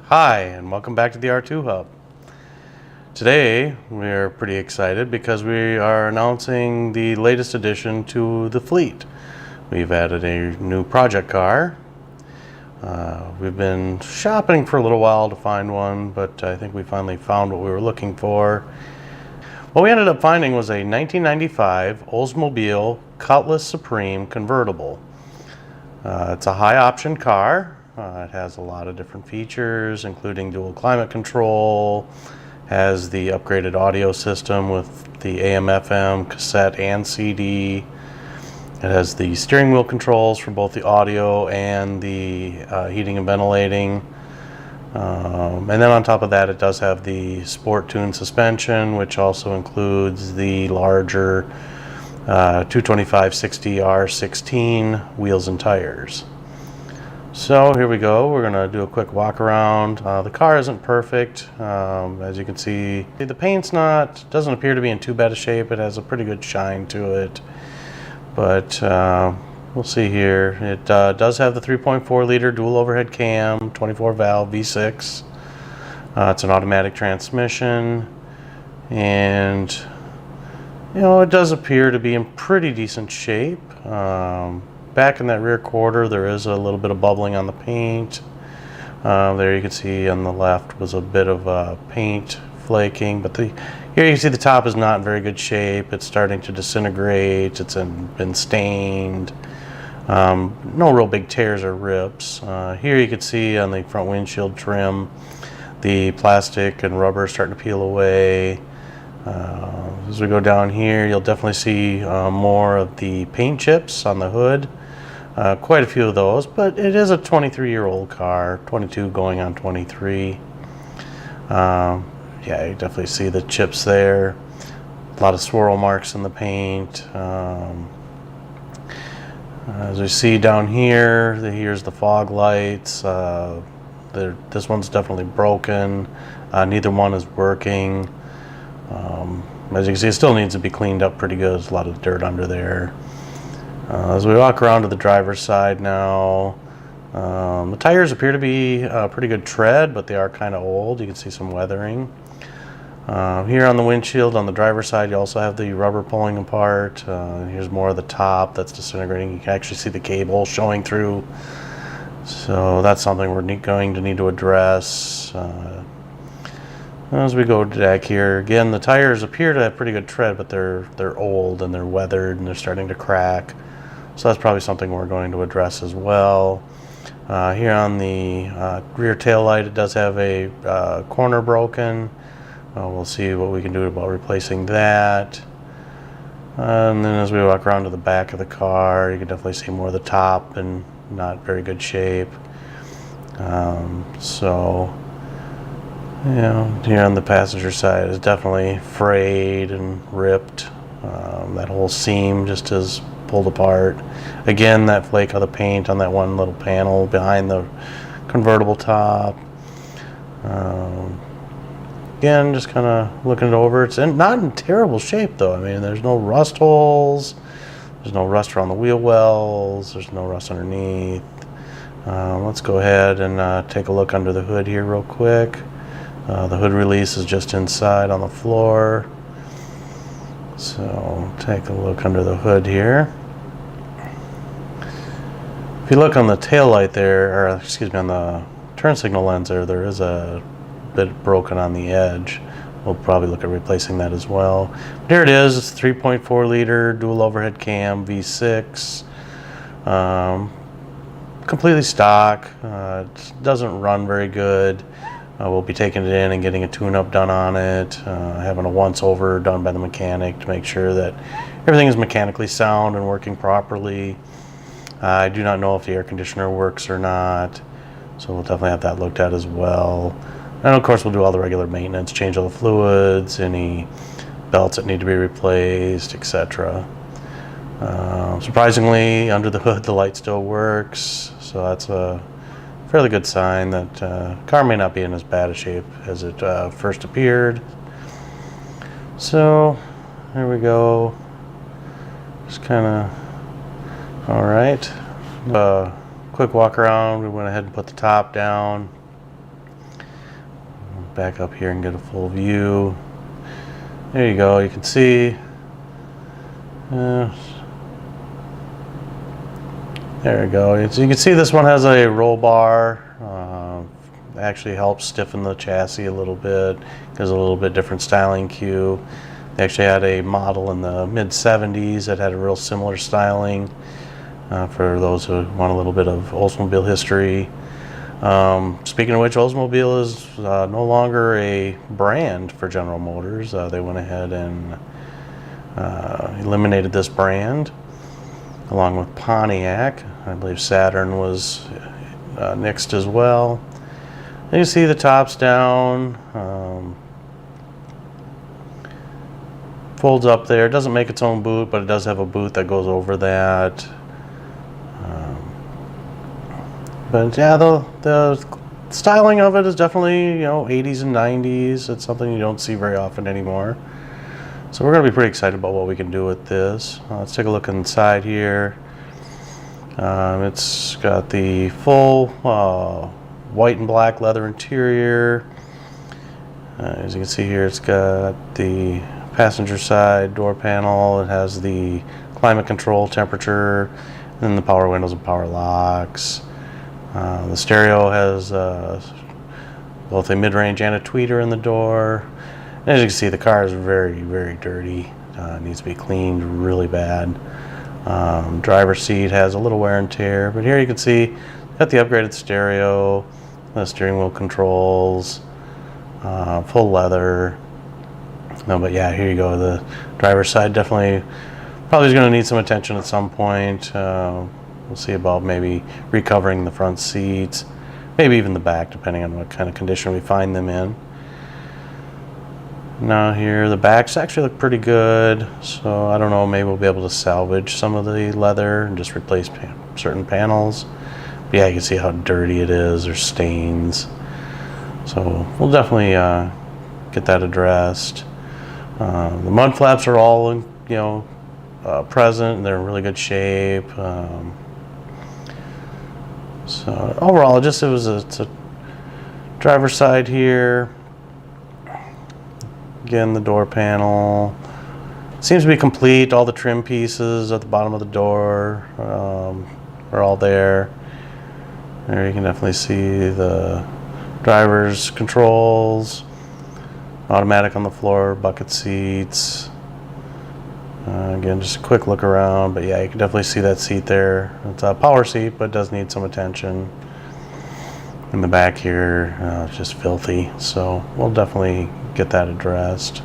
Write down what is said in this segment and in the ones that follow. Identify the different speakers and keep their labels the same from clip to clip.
Speaker 1: Hi, and welcome back to the R2 Hub. Today, we're pretty excited because we are announcing the latest addition to the fleet. We've added a new project car. We've been shopping for a little while to find one, but I think we finally found what we were looking for. What we ended up finding was a 1995 Oldsmobile Cutlass Supreme Convertible. It's a high option car. It has a lot of different features, including dual climate control, has the upgraded audio system with the AM/FM, cassette, and CD. It has the steering wheel controls for both the audio and the heating and ventilating. And then on top of that, it does have the Sport Tune suspension, which also includes the larger 225/60 R16 wheels and tires. So here we go. We're going to do a quick walk around. The car isn't perfect. As you can see, the paint's doesn't appear to be in too bad a shape. It has a pretty good shine to it. But we'll see here. It does have the 3.4 liter dual overhead cam, 24 valve V6. It's an automatic transmission. And, you know, it does appear to be in pretty decent shape. Back in that rear quarter, there is a little bit of bubbling on the paint. There you can see on the left was a bit of paint flaking, but here you can see the top is not in very good shape. It's starting to disintegrate. It's been stained. No real big tears or rips. Here you can see on the front windshield trim, the plastic and rubber starting to peel away. As we go down here, you'll definitely see more of the paint chips on the hood. Quite a few of those, but it is a 23-year-old car, 22 going on 23. Yeah, you definitely see the chips there. A lot of swirl marks in the paint. As we see down here, here's the fog lights. This one's definitely broken. Neither one is working. As you can see, it still needs to be cleaned up pretty good. There's a lot of dirt under there. As we walk around to the driver's side now, the tires appear to be pretty good tread, but they are kind of old. You can see some weathering. Here on the windshield on the driver's side, you also have the rubber pulling apart. Here's more of the top that's disintegrating. You can actually see the cable showing through. So that's something we're going to need to address. As we go back here, again, the tires appear to have pretty good tread, but they're old and they're weathered and they're starting to crack. So that's probably something we're going to address as well. Here on the rear tail light, it does have a corner broken. We'll see what we can do about replacing that. And then as we walk around to the back of the car, you can definitely see more of the top in not very good shape. You know, here on the passenger side is definitely frayed and ripped. That whole seam just is pulled apart. Again, that flake of the paint on that one little panel behind the convertible top. Again, just kind of looking it over. It's not in terrible shape though. I mean, there's no rust holes. There's no rust around the wheel wells. There's no rust underneath. Let's go ahead and take a look under the hood here real quick. The hood release is just inside on the floor. So take a look under the hood here. If you look on the tail light there, or excuse me, on the turn signal lens there is a bit broken on the edge. We'll probably look at replacing that as well. But here it is. It's 3.4 liter dual overhead cam V6. Completely stock. It doesn't run very good. We'll be taking it in and getting a tune-up done on it, having a once-over done by the mechanic to make sure that everything is mechanically sound and working properly. I do not know if the air conditioner works or not, so we'll definitely have that looked at as well. And of course, we'll do all the regular maintenance, change all the fluids, any belts that need to be replaced, etc. Surprisingly, under the hood, the light still works, so that's a fairly good sign that car may not be in as bad a shape as it first appeared. So there we go. Just kind of all right. Quick walk around. We went ahead and put the top down. back up here and get a full view. There you go, you can see. There we go. So you can see this one has a roll bar. Actually helps stiffen the chassis a little bit. Gives a little bit different styling cue. They actually had a model in the mid-70s that had a real similar styling. For those who want a little bit of Oldsmobile history. Speaking of which, Oldsmobile is no longer a brand for General Motors. They went ahead and eliminated this brand along with Pontiac. I believe Saturn was nixed as well. And you see the top's down, folds up there. It doesn't make its own boot, but it does have a boot that goes over that. But yeah, the styling of it is definitely, you know, 80s and 90s. It's something you don't see very often anymore. So we're going to be pretty excited about what we can do with this. Let's take a look inside here. It's got the full white and black leather interior. As you can see here, it's got the passenger side door panel. It has the climate control, temperature, and then the power windows and power locks. The stereo has both a mid-range and a tweeter in the door. And as you can see, the car is very, very dirty. It needs to be cleaned really bad. Driver's seat has a little wear and tear, but here you can see got the upgraded stereo, the steering wheel controls, full leather. No, but yeah, here you go. The driver's side definitely probably is going to need some attention at some point. We'll see about maybe recovering the front seats, maybe even the back, depending on what kind of condition we find them in. Now here, the backs actually look pretty good, so I don't know, maybe we'll be able to salvage some of the leather and just replace certain panels. But yeah, you can see how dirty it is. There's stains. So we'll definitely get that addressed. The mud flaps are all, present, and they're in really good shape. So overall, it's a driver's side here. Again, the door panel seems to be complete. All the trim pieces at the bottom of the door are all there. There you can definitely see the driver's controls, automatic on the floor, bucket seats. Again, just a quick look around, but yeah, you can definitely see that seat there. It's a power seat, but it does need some attention. In the back here, it's just filthy, so we'll definitely get that addressed.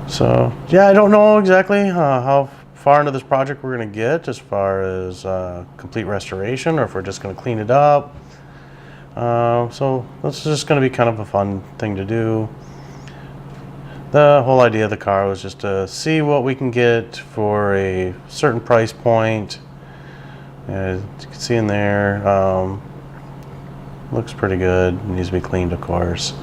Speaker 1: So yeah, I don't know exactly how far into this project we're going to get as far as complete restoration, or if we're just going to clean it up. So this is just going to be kind of a fun thing to do. The whole idea of the car was just to see what we can get for a certain price point. As you can see in there, looks pretty good. It needs to be cleaned, of course.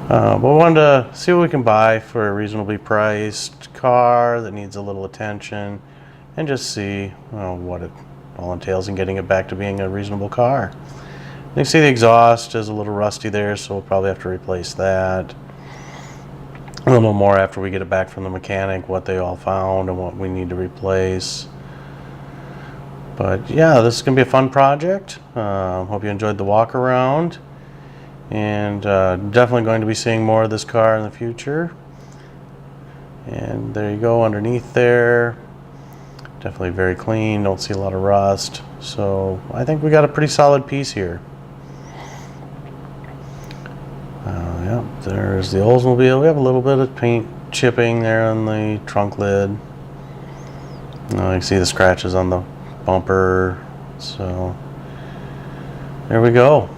Speaker 1: But we wanted to see what we can buy for a reasonably priced car that needs a little attention, and just see what it all entails in getting it back to being a reasonable car. You can see the exhaust is a little rusty there, so we'll probably have to replace that. A little more after we get it back from the mechanic, what they all found and what we need to replace. But yeah, this is going to be a fun project. Hope you enjoyed the walk around. And definitely going to be seeing more of this car in the future. And there you go, underneath there. Definitely very clean, don't see a lot of rust. So I think we got a pretty solid piece here. Yeah, there's the Oldsmobile. We have a little bit of paint chipping there on the trunk lid. You can see the scratches on the bumper. So there we go.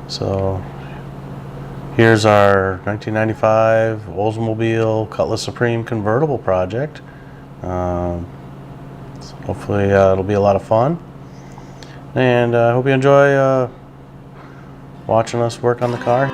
Speaker 1: So here's our 1995 Oldsmobile Cutlass Supreme Convertible project. So hopefully it'll be a lot of fun. And I hope you enjoy watching us work on the car.